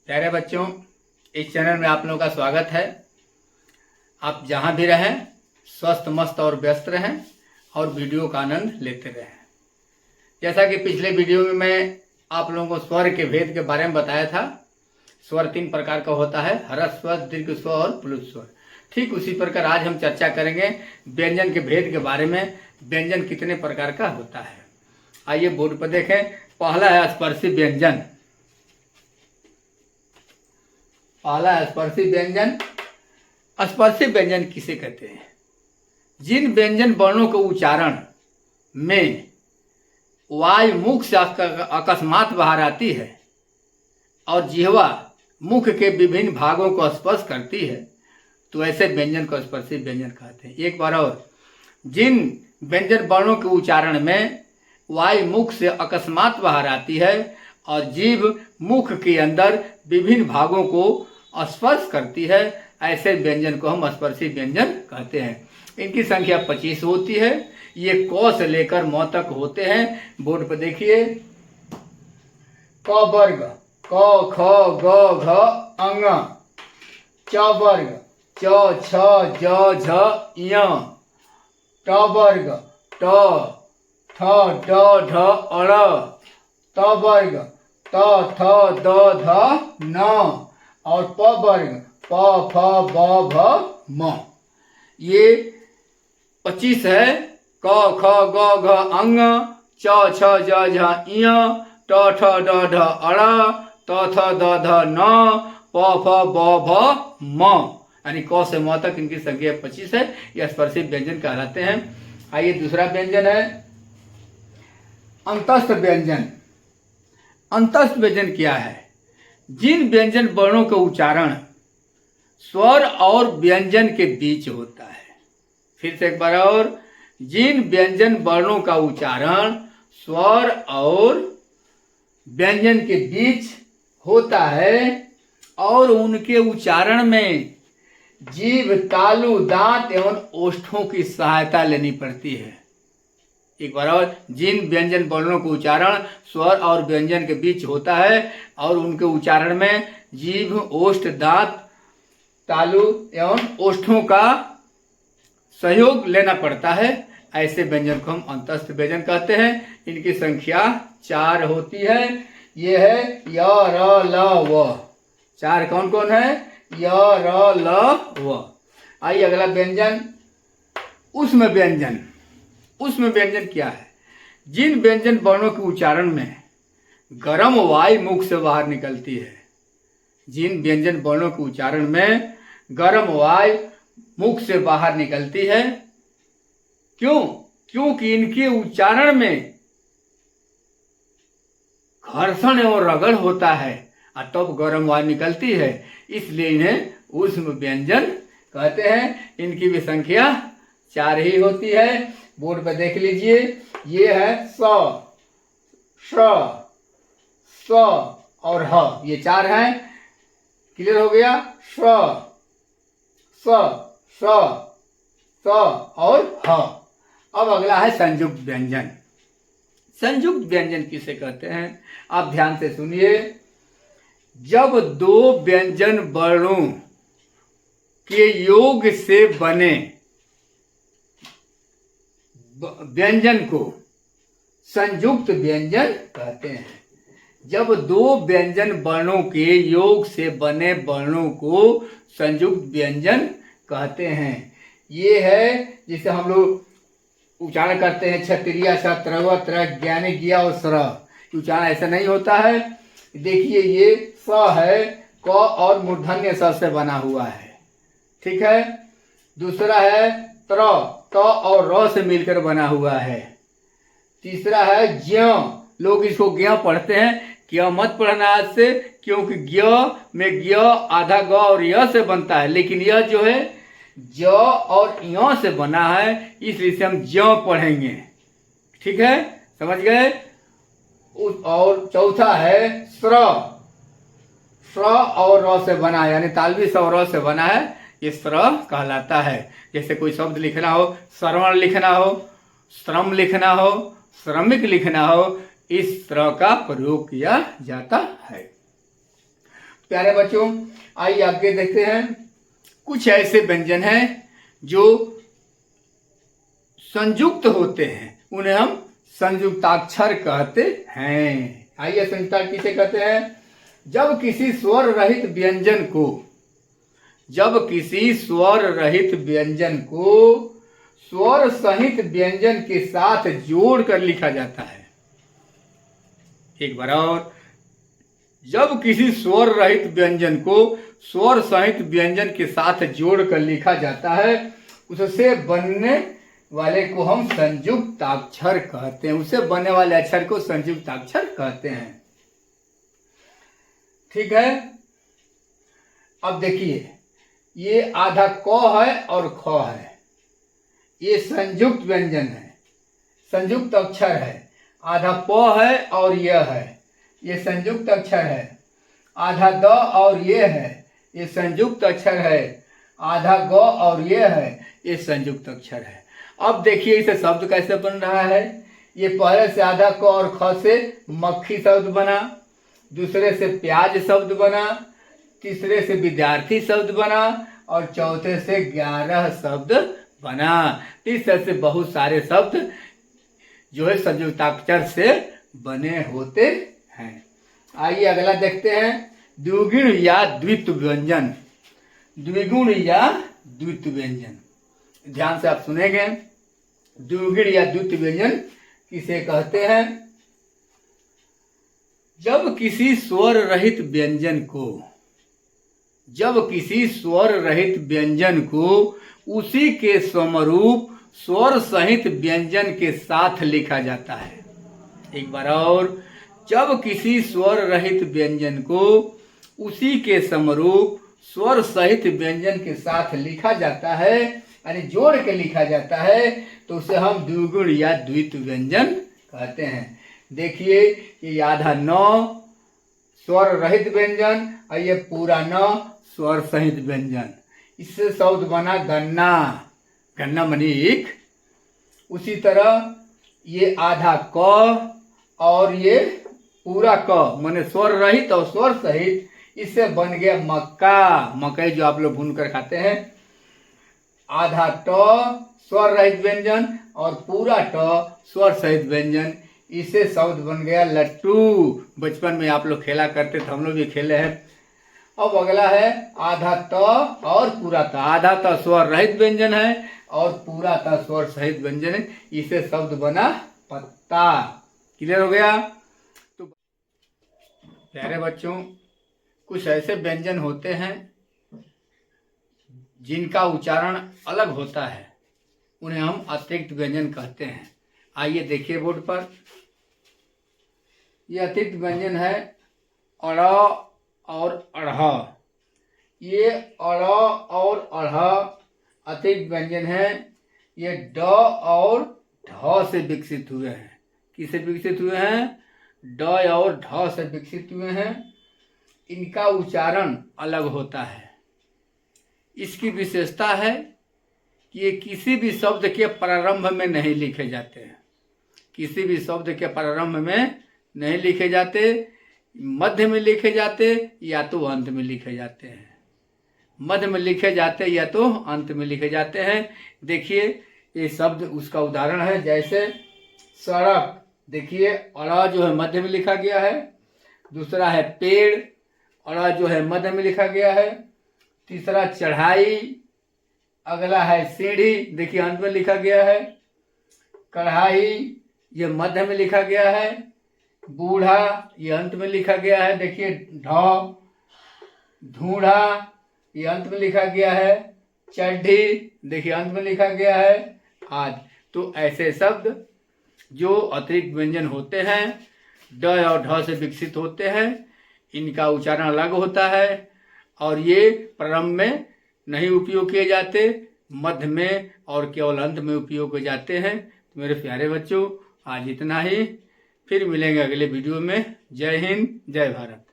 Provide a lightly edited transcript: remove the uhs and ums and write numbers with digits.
प्यारे बच्चों, इस चैनल में आप लोगों का स्वागत है। आप जहां भी रहें स्वस्थ मस्त और व्यस्त रहें और वीडियो का आनंद लेते रहें। जैसा कि पिछले वीडियो में मैं आप लोगों को स्वर के भेद के बारे में बताया था। स्वर 3 प्रकार का होता है, ह्रस्व स्वर, दीर्घ स्वर और प्लुत स्वर। ठीक उसी प्रकार आज हम चर्चा करेंगे व्यंजन के भेद के बारे में। व्यंजन कितने प्रकार का होता है, आइए बोर्ड पर देखें। पहला है स्पर्शी व्यंजन। पहला है स्पर्शी व्यंजन। स्पर्शी व्यंजन किसे कहते हैं? जिन व्यंजन वर्णों के उच्चारण में वायु मुख से अकस्मात बाहर आती है और जिह्वा मुख के विभिन्न भागों को स्पर्श करती है, तो ऐसे व्यंजन को स्पर्शी व्यंजन कहते हैं। एक बार और, जिन व्यंजन वर्णों के उच्चारण में वायु मुख से अकस्मात बाहर आती है और जीभ मुख के अंदर विभिन्न भागों को स्पर्श करती है, ऐसे व्यंजन को हम स्पर्शी व्यंजन कहते हैं। इनकी संख्या 25 होती है। ये क से लेकर म तक होते हैं। बोर्ड पर देखिए। क वर्ग क ख ग घ अंग। च वर्ग च छ ज झ ञ। ट वर्ग ट ठ ड ढ अड़। त वर्ग त थ द ध न और प वर्ग प फ ब भ म। ये 25 है। क ख ग घ अंग, च छ ज झ ञ, ट ठ ड ढ अड़, त थ द ध न, प फ ब भ म। यानी क से म तक इनकी संख्या 25 है। यह स्पर्शी व्यंजन कहलाते हैं। आइए दूसरा व्यंजन है अंतस्थ व्यंजन। अंतस्थ व्यंजन क्या है? जिन व्यंजन वर्णों का उच्चारण स्वर और व्यंजन के बीच होता है। फिर से एक बार और, जिन व्यंजन वर्णों का उच्चारण स्वर और व्यंजन के बीच होता है और उनके उच्चारण में जीभ, तालु, दांत एवं ओष्ठों की सहायता लेनी पड़ती है। एक बार और, जिन व्यंजन वर्णों का उच्चारण स्वर और व्यंजन के बीच होता है और उनके उच्चारण में जीभ, ओष्ठ, दांत, तालु एवं ओष्ठों का सहयोग लेना पड़ता है, ऐसे व्यंजन को हम अंतस्थ व्यंजन कहते हैं। इनकी संख्या 4 होती है। ये है य, र, ल, व। 4 कौन कौन है? य, र, ल, व। आइए अगला व्यंजन ऊष्म व्यंजन। ऊष्म व्यंजन क्या है? जिन व्यंजन वर्णों के उच्चारण में गर्म वायु मुख से बाहर निकलती है। जिन व्यंजन वर्णों के उच्चारण में गर्म वायु मुख से बाहर निकलती है। क्यों? क्योंकि इनके उच्चारण में घर्षण एवं रगड़ होता है और तब गर्म वायु निकलती है, इसलिए इन्हें ऊष्म व्यंजन कहते हैं। इनकी भी संख्या 4 ही होती है। बोर्ड पर देख लीजिए। ये है स, श, स और ह। ये 4 हैं। क्लियर हो गया? स, स, स और ह। अब अगला है संयुक्त व्यंजन। संयुक्त व्यंजन किसे कहते हैं? आप ध्यान से सुनिए। जब 2 व्यंजन वर्णों के योग से बने व्यंजन को संयुक्त व्यंजन कहते हैं। जब 2 व्यंजन वर्णों के योग से बने वर्णों को संयुक्त व्यंजन कहते हैं। ये है जिसे हम लोग उच्चारण करते हैं क्षत्रिय स, त्र, त्र, ज्ञानी, ज्ञा और स्र। उच्चारण ऐसा नहीं होता है। देखिए ये स है, क और मूर्धन्य स से बना हुआ है। ठीक है। दूसरा है त्र, त और र से मिलकर बना हुआ है। तीसरा है ज्ञ। लोग इसको ज्ञ पढ़ते हैं, क्यों मत पढ़ना आज से, क्योंकि ज्ञ में ज्ञ आधा ग और य से बनता है, लेकिन यह जो है ज और य से बना है, इसलिए से हम ज्ञ पढ़ेंगे। ठीक है, समझ गए? और चौथा है स्र। स्र और र से बना है, यानी तालवी स और र से बना है, ये स्र कहलाता है। जैसे कोई शब्द लिखना हो, श्रवण लिखना हो, श्रम लिखना हो, श्रमिक लिखना हो, इस तरह का प्रयोग किया जाता है। प्यारे बच्चों, आइए आगे देखते हैं। कुछ ऐसे व्यंजन हैं जो संयुक्त होते हैं, उन्हें हम संयुक्ताक्षर कहते हैं। आइए संयुक्ताक्षर किसे कहते हैं? जब किसी स्वर रहित व्यंजन को स्वर सहित व्यंजन के साथ जोड़कर लिखा जाता है। एक बार और, जब किसी स्वर रहित व्यंजन को स्वर सहित व्यंजन के साथ जोड़कर लिखा जाता है, उससे बनने वाले को हम संयुक्ताक्षर कहते हैं। उससे बनने वाले अक्षर को संयुक्ताक्षर कहते हैं। ठीक है। अब देखिए, ये आधा क है और ख है, ये संयुक्त व्यंजन है, संयुक्त अक्षर है। आधा प है और यह है, ये संयुक्त अक्षर है। आधा द और ये है, ये संयुक्त अक्षर है। आधा ग और ये है, ये संयुक्त अक्षर है। अब देखिए इसे शब्द कैसे बन रहा है। ये पहले से आधा क और ख से मक्खी शब्द बना, दूसरे से प्याज शब्द बना, तीसरे से विद्यार्थी शब्द बना और चौथे से 11 शब्द बना। इस तरह से बहुत सारे शब्द जो है संयुक्ताक्षर से बने होते हैं। आइए अगला देखते हैं, द्विगुण या द्वित्व व्यंजन। द्विगुण या द्वित्व व्यंजन, ध्यान से आप सुनेंगे। द्विगुण या द्वित्व व्यंजन किसे कहते हैं? जब किसी स्वर रहित व्यंजन को उसी के समरूप स्वर सहित व्यंजन के साथ लिखा जाता है। एक बार और, जब किसी स्वर रहित व्यंजन को उसी के समरूप स्वर सहित व्यंजन के साथ लिखा जाता है, यानी जोड़ के लिखा जाता है, तो उसे हम द्विगुण या द्वित्व व्यंजन कहते हैं। देखिए, ये आधा न स्वर रहित व्यंजन और ये पूरा न स्वर सहित व्यंजन। इससे शब्द बना गन्ना, गन्ना मनी एक। उसी तरह ये आधा क और ये पूरा क माने स्वर रहित और स्वर सहित, इससे बन गया मक्का, मकई जो आप लोग भून कर खाते हैं। आधा ट स्वर रहित व्यंजन और पूरा ट स्वर सहित व्यंजन, इससे शब्द बन गया लट्टू। बचपन में आप लोग खेला करते थे, हम लोग भी खेले हैं। अब अगला है आधा त और पूरा त। आधा त स्वर रहित व्यंजन है और पूरा त स्वर सहित व्यंजन है, इससे शब्द बना पत्ता। क्लियर हो गया? तो प्यारे बच्चों, कुछ ऐसे व्यंजन होते हैं जिनका उच्चारण अलग होता है, उन्हें हम अतिरिक्त व्यंजन कहते हैं। आइए देखिए बोर्ड पर, ये अतिरिक्त व्यंजन है अड़ और अढ़। ये अड़ और अढ़ अतिरिक्त व्यंजन है। ये ड और ढ से विकसित हुए हैं। किससे विकसित हुए हैं? ड और ढ से विकसित हुए हैं। इनका उच्चारण अलग होता है। इसकी विशेषता है कि ये किसी भी शब्द के प्रारंभ में नहीं लिखे जाते हैं। किसी भी शब्द के प्रारंभ में नहीं लिखे जाते, मध्य में लिखे जाते या तो अंत में लिखे जाते हैं। मध्य में लिखे जाते या तो अंत में लिखे जाते हैं। देखिए ये शब्द उसका उदाहरण है, जैसे सड़क। देखिए अड़ा जो है मध्य में लिखा गया है। दूसरा है पेड़, अड़ा जो है मध्य में लिखा गया है। तीसरा चढ़ाई, अगला है सीढ़ी, देखिए अंत में लिखा गया है। कढ़ाई ये मध्य में लिखा गया है। बूढ़ा ये अंत में लिखा गया है, देखिए ढ। ढूढ़ा ये अंत में लिखा गया है। चड्ढी देखिए अंत में लिखा गया है। आदि। तो ऐसे शब्द जो अतिरिक्त व्यंजन होते हैं, ड और ढ से विकसित होते हैं, इनका उच्चारण अलग होता है और ये प्रारंभ में नहीं उपयोग किए जाते, मध्य में और केवल अंत में उपयोग किए जाते हैं। तो मेरे प्यारे बच्चों, आज इतना ही। फिर मिलेंगे अगले वीडियो में। जय हिंद, जय भारत।